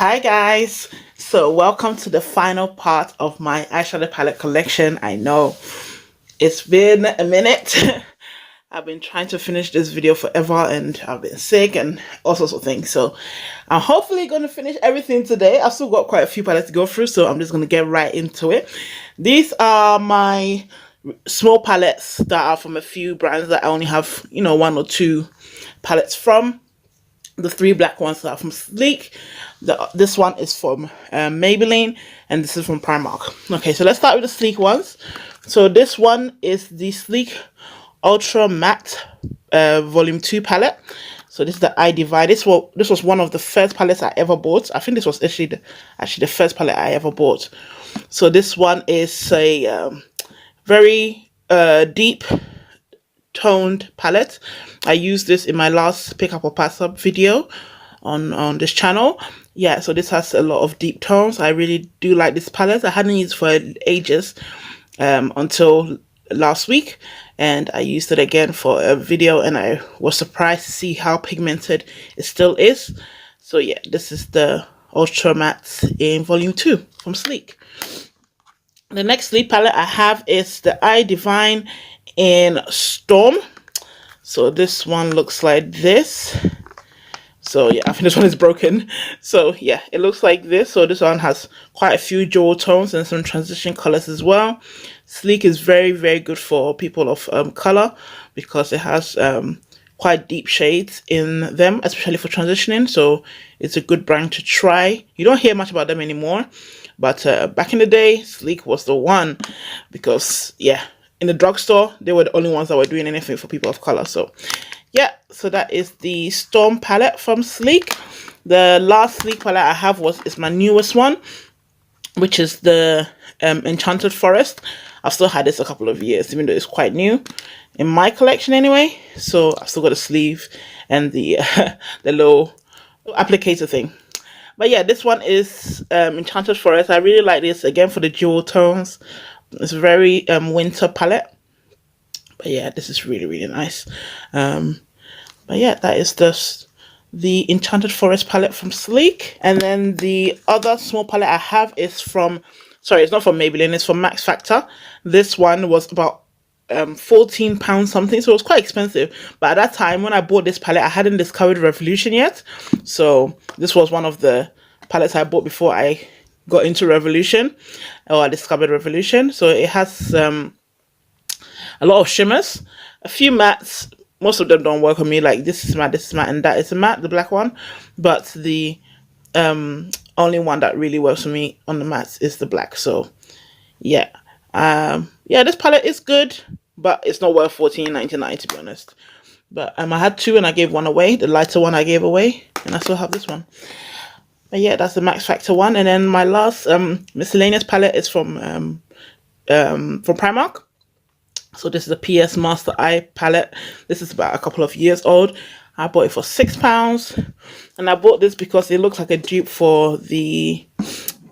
Hi guys, so welcome to the final part of my eyeshadow palette collection. I know it's been a minute. I've been trying to finish this video forever and I've been sick and all sorts of things. So I'm hopefully going to finish everything today. I've still got quite a few palettes to go through, so I'm just going to get right into it. These are my small palettes that are from a few brands that I only have, one or two palettes from. The three black ones are from Sleek. This one is from Maybelline, and this is from Primark. Okay, so let's start with the Sleek ones. So this one is the Sleek Ultra Matte Volume 2 palette. So this is the Eye Divide. This was one of the first palettes I ever bought. I think this was actually the first palette I ever bought. So this one is a very deep toned palette. I used this in my last pick up or pass up video on this channel. Yeah, so this has a lot of deep tones. I really do like this palette. I hadn't used it for ages until last week, and I used it again for a video, and I was surprised to see how pigmented it still is. So yeah, this is the Ultra Matte in Volume 2 from Sleek. The next Sleek palette I have is the Eye Divine in Storm. So this one looks like this. So yeah, I think this one is broken. So yeah, it looks like this. So this one has quite a few jewel tones and some transition colors as well. Sleek is very, very good for people of color because it has quite deep shades in them, especially for transitioning. So it's a good brand to try. You don't hear much about them anymore, but back in the day, Sleek was the one because yeah, in the drugstore, they were the only ones that were doing anything for people of color. So yeah, so that is the Storm palette from Sleek. The last Sleek palette I have is my newest one, which is the Enchanted Forest. I've still had this a couple of years, even though it's quite new in my collection anyway. So I've still got a sleeve and the the little applicator thing. But yeah, this one is Enchanted Forest. I really like this, again, for the jewel tones. It's a very winter palette. But yeah, this is really, really nice. But yeah, that is the Enchanted Forest palette from Sleek. And then the other small palette I have is from, sorry, it's not from Maybelline, it's from Max Factor. This one was about £14 something, so it was quite expensive. But at that time, when I bought this palette, I hadn't discovered Revolution yet. So this was one of the palettes I bought before I got into Revolution, or I discovered Revolution. So it has a lot of shimmers, a few mattes. Most of them don't work on me. Like this is matte, and that is a matte, the black one. But the only one that really works for me on the mattes is the black. So yeah, yeah, this palette is good, but it's not worth $14.99 to be honest. But I had two and I gave one away. The lighter one I gave away, and I still have this one. But yeah, that's the Max Factor one. And then my last miscellaneous palette is from Primark. So this is a PS Master Eye palette. This is about a couple of years old. I bought it for £6, and I bought this because it looks like a dupe for the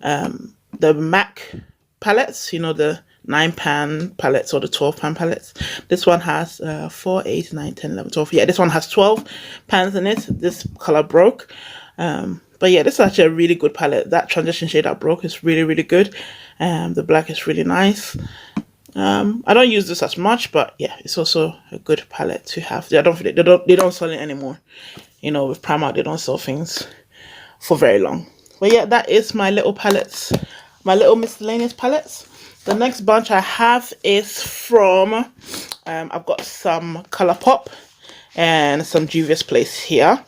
MAC palettes. You know, the 9-pan palettes or the 12-pan palettes. This one has 4, 8, 9, 10, 11, 12. Yeah, this one has 12 pans in it. This color broke. But yeah, this is actually a really good palette. That transition shade that broke is really, really good. The black is really nice. I don't use this as much, but yeah, it's also a good palette to have. They don't sell it anymore. You know, with Primark, they don't sell things for very long. But yeah, that is my little palettes, my little miscellaneous palettes. The next bunch I have is from, I've got some Colourpop and some Juvia's Place here.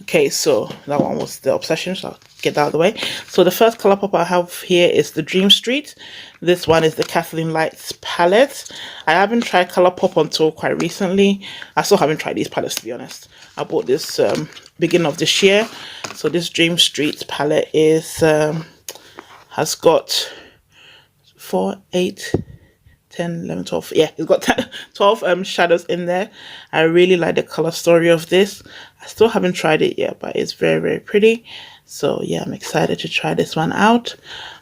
Okay, so that one was the Obsession, so I'll get that out of the way. So the first Colourpop I have here is the Dream Street. This one is the Kathleen Lights palette. I haven't tried Colourpop until quite recently. I still haven't tried these palettes, to be honest. I bought this beginning of this year. So this Dream Street palette is has got 4, 8, 10, 11, 12. Yeah, it's got 12 shadows in there. I really like the color story of this. I still haven't tried it yet, but it's very, very pretty. So yeah, I'm excited to try this one out.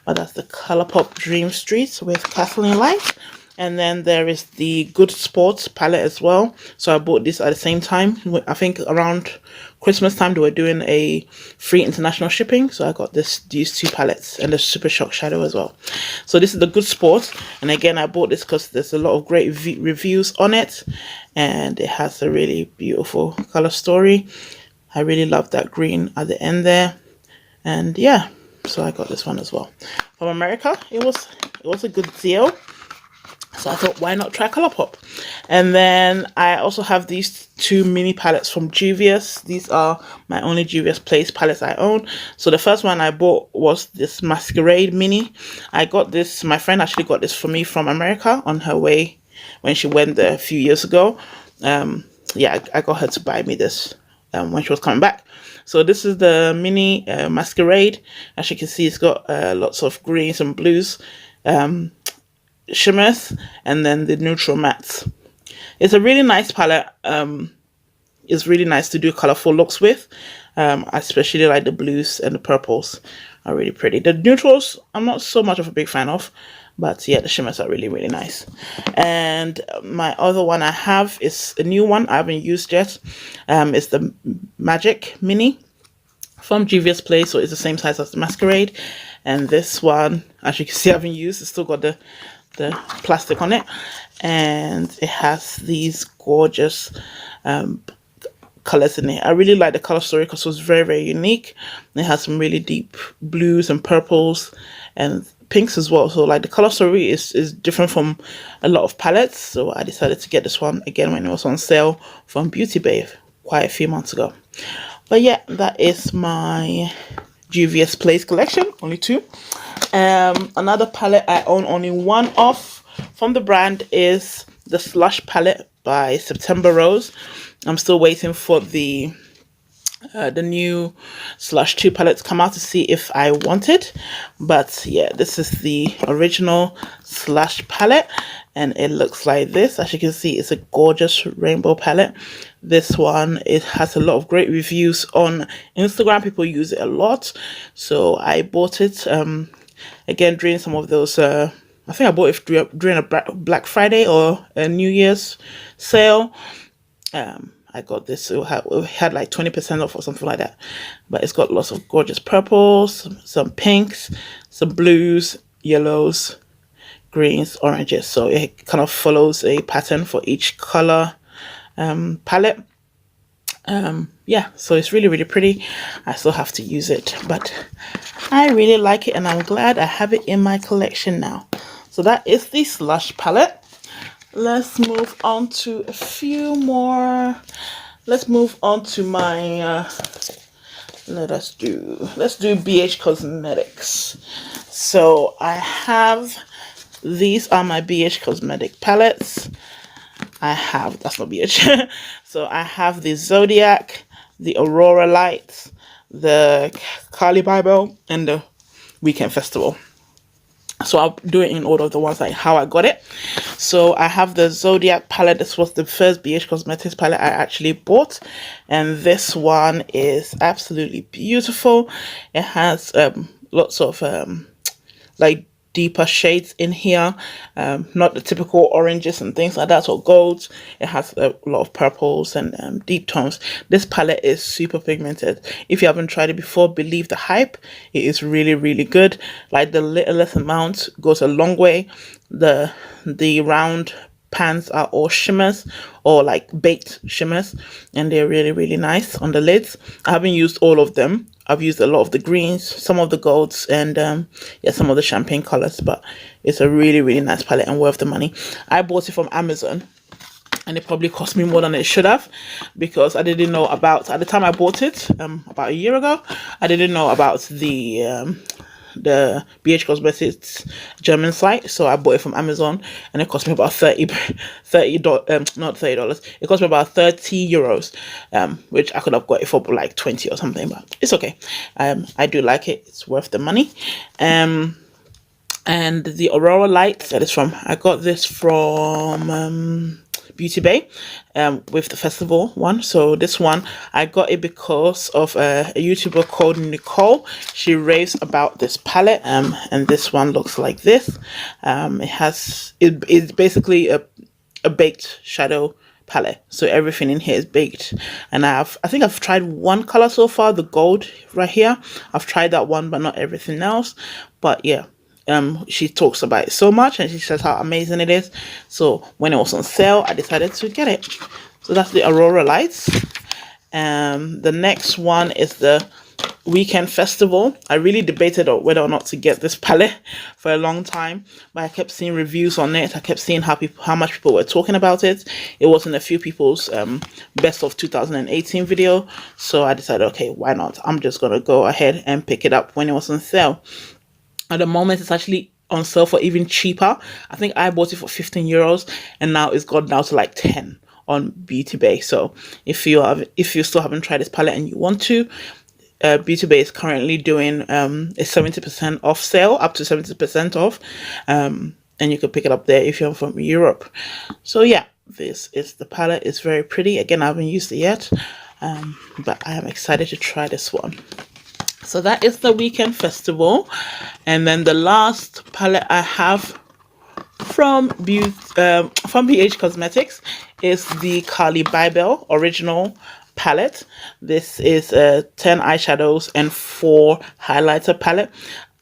But that's the Colourpop Dream Street with Kathleen Light. And then there is the Good Sports palette as well. So I bought this at the same time. I think around Christmas time they were doing a free international shipping. So I got these two palettes and the Super Shock Shadow as well. So this is the Good Sports. And again, I bought this because there's a lot of great reviews on it. And it has a really beautiful color story. I really love that green at the end there. And yeah, so I got this one as well. From America, it was a good deal. So I thought, why not try Colourpop? And then I also have these two mini palettes from Juvia's. These are my only Juvia's Place palettes I own. So the first one I bought was this Masquerade mini. I got this, my friend actually got this for me from America on her way when she went there a few years ago. Yeah, I got her to buy me this when she was coming back. So this is the mini Masquerade. As you can see, it's got lots of greens and blues. Shimmers, and then the neutral mattes. It's a really nice palette. It's really nice to do colorful looks with. I especially like the blues and the purples are really pretty. The neutrals I'm not so much of a big fan of, but yeah, the shimmers are really, really nice. And my other one I have is a new one I haven't used yet. It's the Magic Mini from Juvia's Place, so it's the same size as the Masquerade. And this one, as you can see, I haven't used. It's still got the plastic on it, and it has these gorgeous colors in it. I really like the color story because it was very, very unique. It has some really deep blues and purples and pinks as well. So like the color story is different from a lot of palettes. So I decided to get this one again when it was on sale from Beauty Babe quite a few months ago. But yeah, that is my Juvia's Place collection, only two. Another palette I own only one of from the brand is the Slush palette by September Rose. I'm still waiting for the new Slush 2 palette to come out to see if I want it. But yeah, this is the original Slush palette, and it looks like this. As you can see, it's a gorgeous rainbow palette. This one, it has a lot of great reviews on Instagram. People use it a lot, so I bought it again during some of those I think I bought it during a Black Friday or a New Year's sale. I got this, it had like 20% off or something like that. But it's got lots of gorgeous purples, some pinks, some blues, yellows, greens, oranges. So it kind of follows a pattern for each color palette. Yeah, so it's really, really pretty. I still have to use it, but I really like it, and I'm glad I have it in my collection now. So that is the Slush palette. Let's move on to a few more. Let's move on to my let's do BH Cosmetics. So I have, these are my BH Cosmetic palettes. I have, that's not BH. So I have the Zodiac, the Aurora Lights, the Kali Bible, and the Weekend Festival. So I'll do it in order of the ones like how I got it. So I have the Zodiac palette. This was the first BH Cosmetics palette I actually bought, and this one is absolutely beautiful. It has lots of like deeper shades in here, not the typical oranges and things like that, or golds. It has a lot of purples and deep tones. This palette is super pigmented. If you haven't tried it before, believe the hype. It is really, really good. Like the littlest amount goes a long way. The round pans are all shimmers or like baked shimmers, and they're really, really nice on the lids. I haven't used all of them. I've used a lot of the greens, some of the golds, and yeah, some of the champagne colors, but it's a really, really nice palette and worth the money. I bought it from Amazon, and it probably cost me more than it should have, because I didn't know about, at the time I bought it, about a year ago, I didn't know about the BH Cosmetics German site, so I bought it from Amazon, and it cost me about $30, not $30, it cost me about 30 euros, which I could have got it for like 20 or something, but it's okay. I do like it, it's worth the money. And the Aurora Lights, that is from, I got this from Beauty Bay with the festival one. So this one, I got it because of a YouTuber called Nicole. She raves about this palette, and this one looks like this. It's basically a baked shadow palette, so everything in here is baked. And I think I've tried one color so far, the gold right here. I've tried that one, but not everything else. But yeah, she talks about it so much, and she says how amazing it is. So when it was on sale, I decided to get it. So that's the Aurora Lights. The next one is the Weekend Festival. I really debated on whether or not to get this palette for a long time, but I kept seeing reviews on it. I kept seeing how much people were talking about it. It was in a few people's best of 2018 video, so I decided, okay, why not? I'm just gonna go ahead and pick it up when it was on sale. At the moment, it's actually on sale for even cheaper. I think I bought it for 15 euros, and now it's gone down to like 10 on Beauty Bay. So if you still haven't tried this palette and you want to, Beauty Bay is currently doing a 70% off sale, up to 70% off, and you can pick it up there if you're from Europe. So yeah, this is the palette. It's very pretty. Again, I haven't used it yet, but I am excited to try this one. So that is the Weekend Festival. And then the last palette I have from BH Cosmetics is the Carly Bybel original palette. This is 10 eyeshadows and 4 highlighter palette.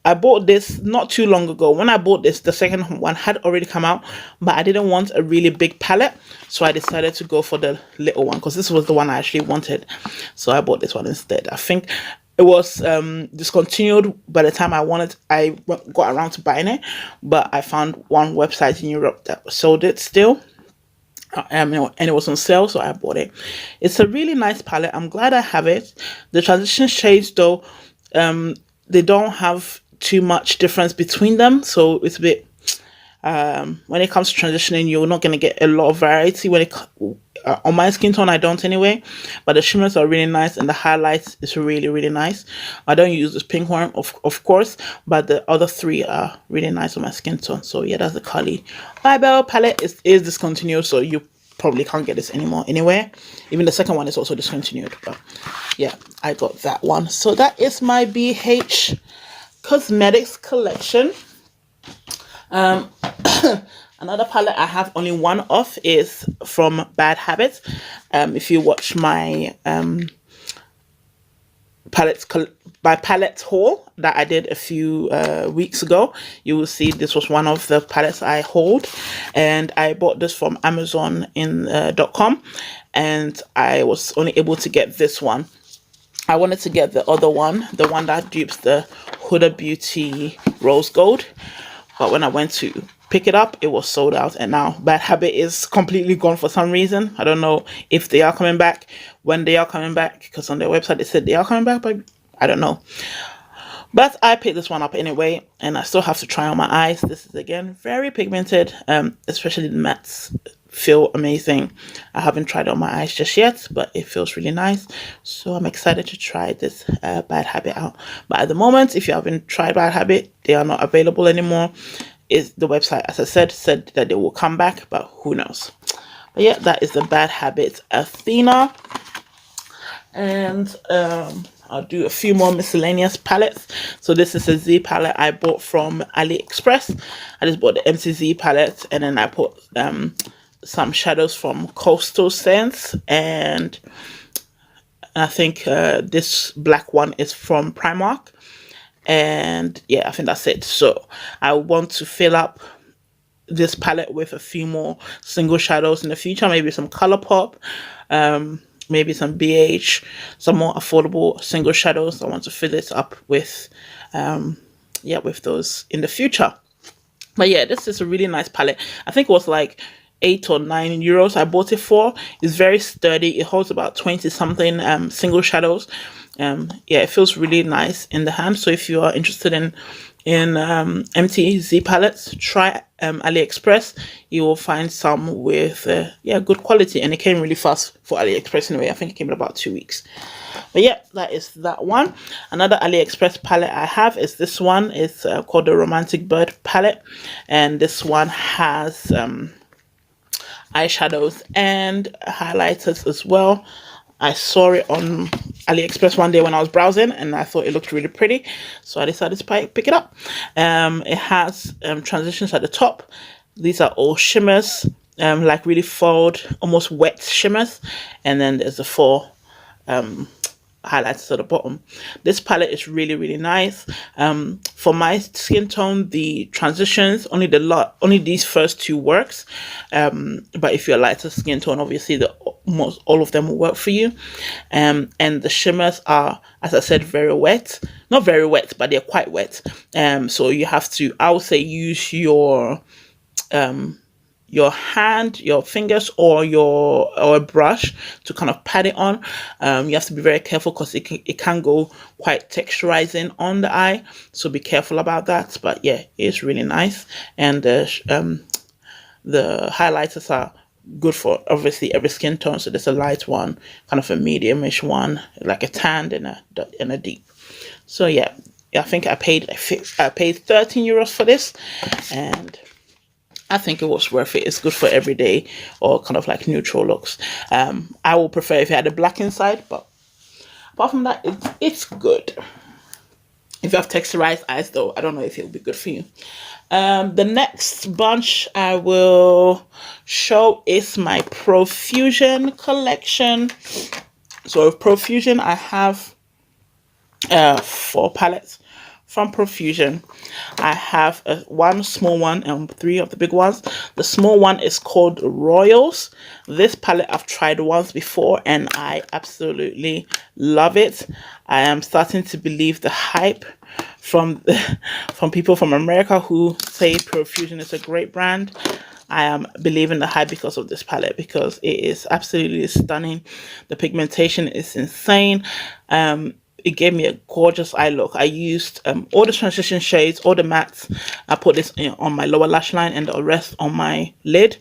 I bought this not too long ago. When I bought this, the second one had already come out, but I didn't want a really big palette, so I decided to go for the little one because this was the one I actually wanted. So I bought this one instead. I think it was discontinued by the time I got around to buying it, but I found one website in Europe that sold it still. And it was on sale, so I bought it. It's a really nice palette. I'm glad I have it. The transition shades, though, they don't have too much difference between them, so it's a bit when it comes to transitioning, you're not going to get a lot of variety when it on my skin tone. I don't anyway, but the shimmers are really nice, and the highlights is really nice. I don't use this pink one, of course, but the other 3 are really nice on my skin tone. So yeah, that's the Carly Bybel palette. Is discontinued, so you probably can't get this anymore anywhere. Even the second one is also discontinued, but yeah, I got that one. So that is my BH Cosmetics collection. Another palette I have only one of is from Bad Habits. If you watch my palette haul that I did a few weeks ago, you will see this was one of the palettes I hold, and I bought this from Amazon .com, and I was only able to get this one. I wanted to get the other one, the one that dupes the Huda Beauty Rose Gold, but when I went to pick it up, it was sold out, and now Bad Habit is completely gone for some reason. I don't know if they are coming back, when they are coming back, because on their website they said they are coming back, but I don't know. But I picked this one up anyway, and I still have to try on my eyes. This is again very pigmented, especially the mattes feel amazing. I haven't tried it on my eyes just yet, but it feels really nice, so I'm excited to try this Bad Habit out. But at the moment, if you haven't tried Bad Habit, they are not available anymore. Is the website, as I said that they will come back, but who knows. But yeah, that is the Bad Habit Athena. And I'll do a few more miscellaneous palettes. So this is a Z palette I bought from AliExpress. I just bought the MCZ palette, and then I put some shadows from Coastal Scents, and I think this black one is from Primark. And yeah, I think that's it. So I want to fill up this palette with a few more single shadows in the future, maybe some Colourpop, maybe some BH, some more affordable single shadows. I want to fill this up with with those in the future. But yeah, this is a really nice palette. I think it was like 8 or 9 euros I bought it for. It's very sturdy. It holds about 20 something single shadows. Yeah, it feels really nice in the hand. So if you are interested in MTZ palettes, try AliExpress. You will find some with good quality, and it came really fast for AliExpress anyway. I think it came in about 2 weeks. But yeah, that is that one. Another AliExpress palette I have is this one. It's called the Romantic Bird palette, and this one has eyeshadows and highlighters as well. I saw it on AliExpress one day when I was browsing and I thought it looked really pretty, so I decided to pick it up. It has transitions at the top. These are all shimmers, like really foiled, almost wet shimmers, and then there's the 4 highlights at the bottom. This palette is really nice. For my skin tone, the transitions only these first 2 works, but if you're a lighter skin tone, obviously most all of them will work for you. And the shimmers are, as I said, very wet. Not very wet, but they're quite wet. So you have to, I would say, use your hand, your fingers, or a brush to kind of pat it on. You have to be very careful because it can go quite texturizing on the eye, so be careful about that. But yeah, it's really nice, and the highlighters are good for obviously every skin tone. So there's a light one, kind of a mediumish one, like a tan, and a deep. So yeah, I think I paid 13 euros for this, and I think it was worth it. It's good for everyday or kind of like neutral looks. I would prefer if it had a black inside, but apart from that, it's good. If you have texturized eyes though, I don't know if it will be good for you. The next bunch I will show is my Profusion collection. So with Profusion, I have 4 palettes from Profusion. I have one small one and 3 of the big ones. The small one is called Royals. This palette I've tried once before and I absolutely love it. I am starting to believe the hype from people from America who say Profusion is a great brand. I am believing the hype because of this palette, because it is absolutely stunning. The pigmentation is insane. It gave me a gorgeous eye look. I used all the transition shades, all the mattes. I put this on my lower lash line and the rest on my lid,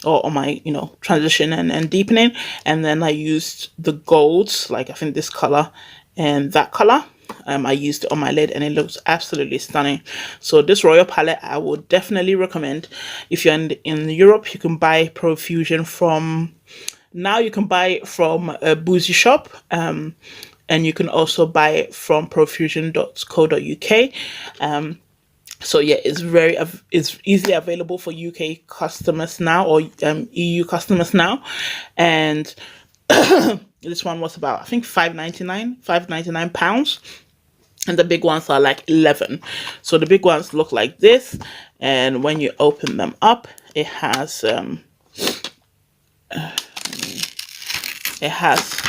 or on my, transition and deepening. And then I used the golds, like I think this color and that color. I used it on my lid and it looks absolutely stunning. So this Royal palette I would definitely recommend. If you're in Europe, you can buy Profusion from, now you can buy it from a Boozy Shop. And you can also buy it from profusion.co.uk. So yeah, it's easily available for UK customers now, or EU customers now. And this one was about, I think, £5.99, and the big ones are like 11. So the big ones look like this, and when you open them up, it has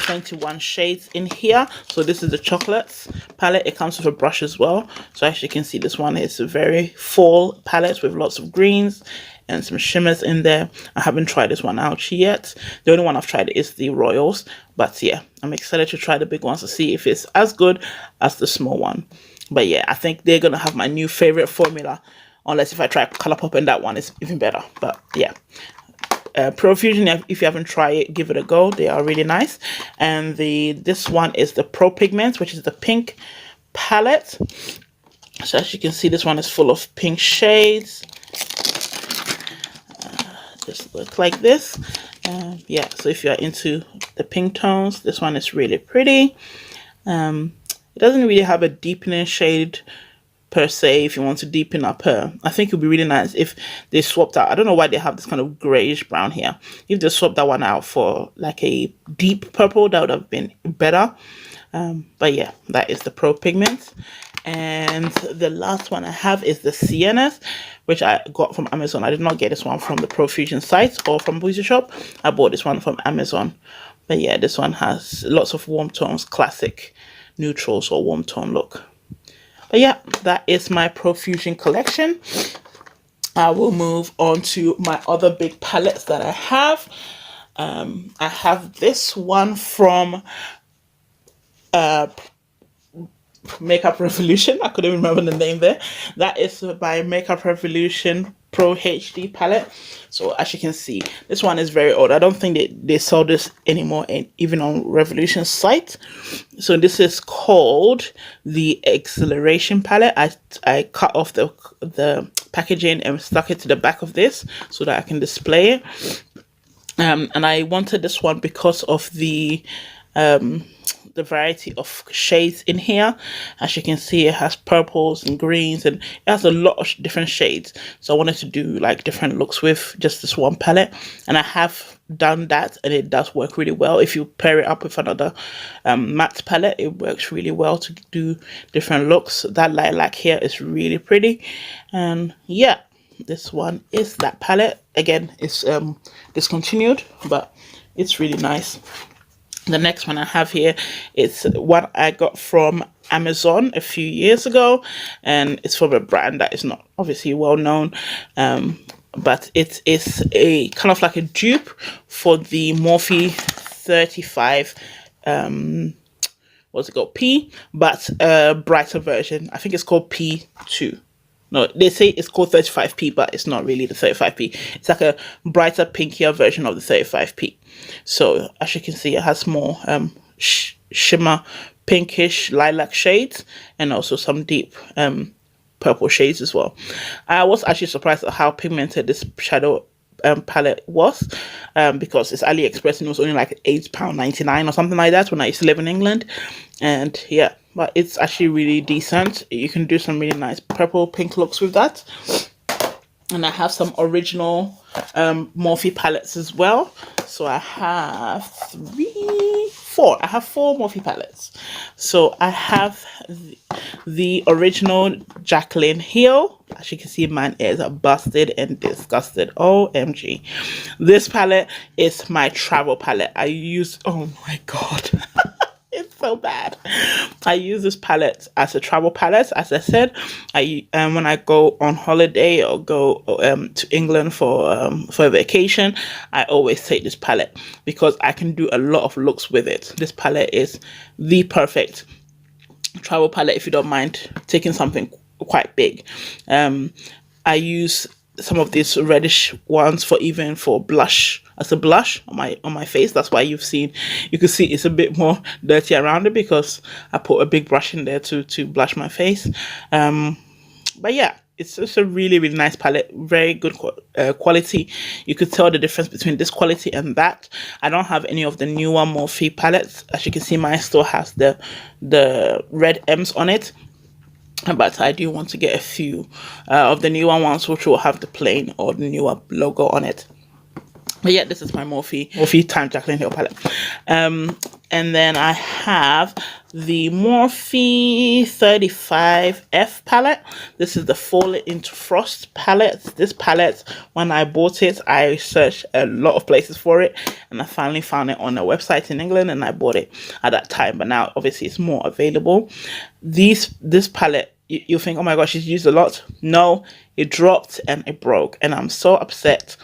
21 shades in here. So this is the chocolates palette. It comes with a brush as well. So as you can see, this one is a very fall palette with lots of greens and some shimmers in there. I haven't tried this one out yet. The only one I've tried is the Royals. But yeah, I'm excited to try the big ones to see if it's as good as the small one. But yeah, I think they're gonna have my new favorite formula, unless if I try Colourpop and that one is even better. But yeah, Profusion, if you haven't tried it, give it a go. They are really nice. And this one is the Pro Pigments, which is the pink palette. So as you can see, this one is full of pink shades. Just look like this. Yeah, so if you're into the pink tones, this one is really pretty. It doesn't really have a deepening shade per se. If you want to deepen up her, I think it would be really nice if they swapped out. I don't know why they have this kind of grayish brown here. If they swapped that one out for like a deep purple, that would have been better. But yeah, that is the Pro Pigments. And the last one I have is the Siennas, which I got from Amazon. I did not get this one from the Profusion site or from Boozy Shop. I bought this one from Amazon. But yeah, this one has lots of warm tones, classic neutrals or warm tone look. But yeah, that is my Profusion collection. I will move on to my other big palettes that I have. I have this one from Makeup Revolution. I couldn't remember the name there. That is by Makeup Revolution Pro HD palette. So as you can see, this one is very old. I don't think they sell this anymore, even on Revolution's site. So this is called the Acceleration palette. I cut off the packaging and stuck it to the back of this so that I can display it. And I wanted this one because of the variety of shades in here. As you can see, it has purples and greens, and it has a lot of different shades. So I wanted to do like different looks with just this one palette, and I have done that, and it does work really well. If you pair it up with another matte palette, it works really well to do different looks. That lilac here is really pretty, and yeah, this one is that palette. Again, it's discontinued, but it's really nice. The next one I have here, it's one I got from Amazon a few years ago, and it's from a brand that is not obviously well known, but it is a kind of like a dupe for the Morphe 35 what's it called, P, but a brighter version. I think it's called P2. No, they say it's called 35p, but it's not really the 35p. It's like a brighter, pinkier version of the 35p. So as you can see, it has more shimmer, pinkish, lilac shades, and also some deep purple shades as well. I was actually surprised at how pigmented this shadow palette was, because it's AliExpress and it was only like £8.99 or something like that when I used to live in England. And yeah, but it's actually really decent. You can do some really nice purple pink looks with that. And I have some original Morphe palettes as well. So I have four Morphe palettes. So I have the original Jacqueline Hill. As you can see, mine is busted and disgusted. OMG. This palette is my travel palette. I use, oh my god. It's so bad. I use this palette as a travel palette. As I said, when I go on holiday or go to England for a vacation, I always take this palette because I can do a lot of looks with it. This palette is the perfect travel palette if you don't mind taking something quite big. I use some of these reddish ones for blush, as a blush on my face. That's why you can see it's a bit more dirty around it because I put a big brush in there to blush my face. But yeah, it's just a really, really nice palette. Very good quality. You could tell the difference between this quality and that. I don't have any of the newer Morphe palettes. As you can see, mine still has the red M's on it. But I do want to get a few of the newer ones which will have the plain or the newer logo on it. But yeah, this is my Morphe Time Jacqueline Hill palette. And then I have the Morphe 35F palette. This is the Fall into Frost palette. This palette, when I bought it, I searched a lot of places for it, and I finally found it on a website in England, and I bought it at that time. But now, obviously, it's more available. This palette, you think, oh my gosh, she's used a lot. No, it dropped and it broke, and I'm so upset.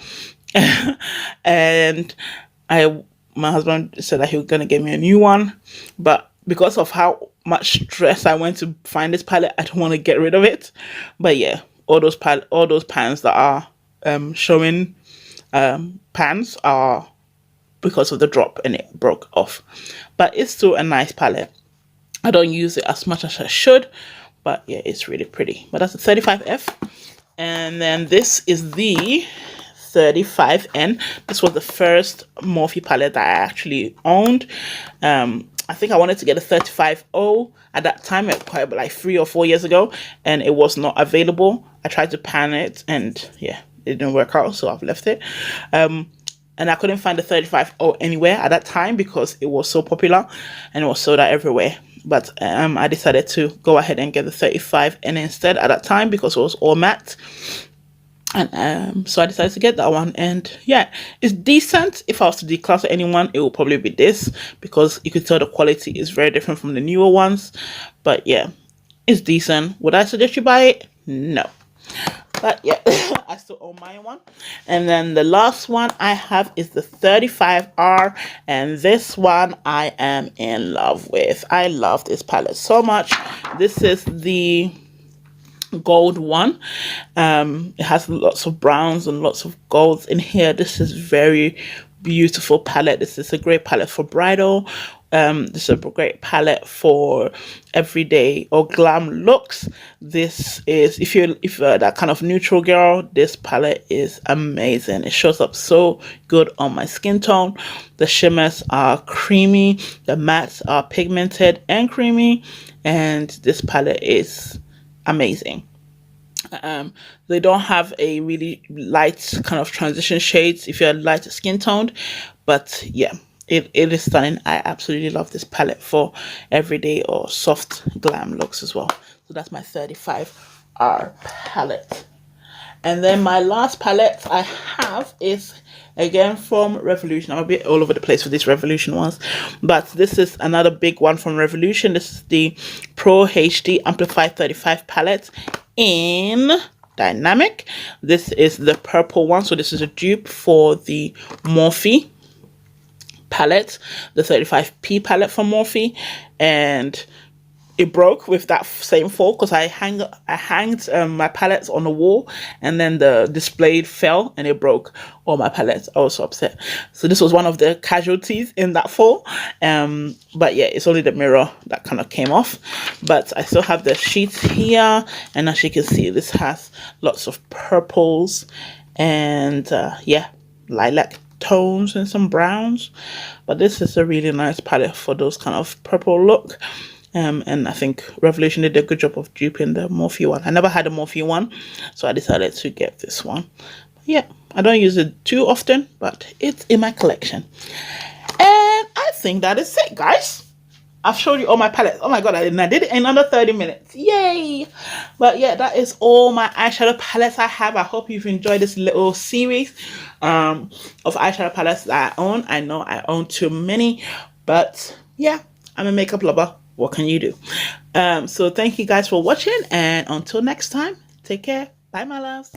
And my husband said that he was gonna get me a new one, but because of how much stress I went to find this palette, I don't want to get rid of it. But yeah, all those pans that are showing pans are because of the drop and it broke off. But it's still a nice palette. I don't use it as much as I should, but yeah, it's really pretty. But that's the 35F. And then this is the 35N. This was the first Morphe palette that I actually owned. I think I wanted to get a 35O at that time, quite like 3 or 4 years ago, and it was not available. I tried to pan it, and yeah, it didn't work out, so I've left it. And I couldn't find the 35O anywhere at that time because it was so popular and it was sold out everywhere. But I decided to go ahead and get the 35N instead at that time because it was all matte. And so I decided to get that one, and yeah, it's decent. If I was to declutter anyone, it will probably be this, because you could tell the quality is very different from the newer ones. But yeah, it's decent. Would I suggest you buy it? No. But yeah, I still own my one. And then the last one I have is the 35R, and this one I am in love with. I love this palette so much. This is the gold one. It has lots of browns and lots of golds in here. This is very beautiful palette. This is a great palette for bridal. This is a great palette for everyday or glam looks. This is, if you're that kind of neutral girl, this palette is amazing. It shows up so good on my skin tone. The shimmers are creamy, the mattes are pigmented and creamy, and this palette is amazing. They don't have a really light kind of transition shades if you're lighter skin toned, but yeah, it is stunning. I absolutely love this palette for everyday or soft glam looks as well. So that's my 35R palette. And then my last palette I have is again from Revolution. I'm a bit all over the place with these Revolution ones, but this is another big one from Revolution. This is the Pro HD Amplified 35 palette in Dynamic. This is the purple one, so this is a dupe for the Morphe palette, the 35p palette from Morphe, and it broke with that same fall because I hanged my palettes on the wall, and then the display fell and it broke all my palettes. I was so upset. So this was one of the casualties in that fall. But yeah, it's only the mirror that kind of came off, but I still have the sheets here, and as you can see, this has lots of purples and yeah, lilac tones and some browns. But this is a really nice palette for those kind of purple look. And I think Revolution did a good job of duping the Morphe one. I never had a Morphe one, so I decided to get this one. Yeah, I don't use it too often, but it's in my collection. And I think that is it, guys. I've showed you all my palettes. Oh my god, I did it in under 30 minutes. Yay! But yeah, that is all my eyeshadow palettes I have. I hope you've enjoyed this little series of eyeshadow palettes that I own. I know I own too many, but yeah, I'm a makeup lover. What can you do? So thank you guys for watching, and until next time, take care. Bye, my loves.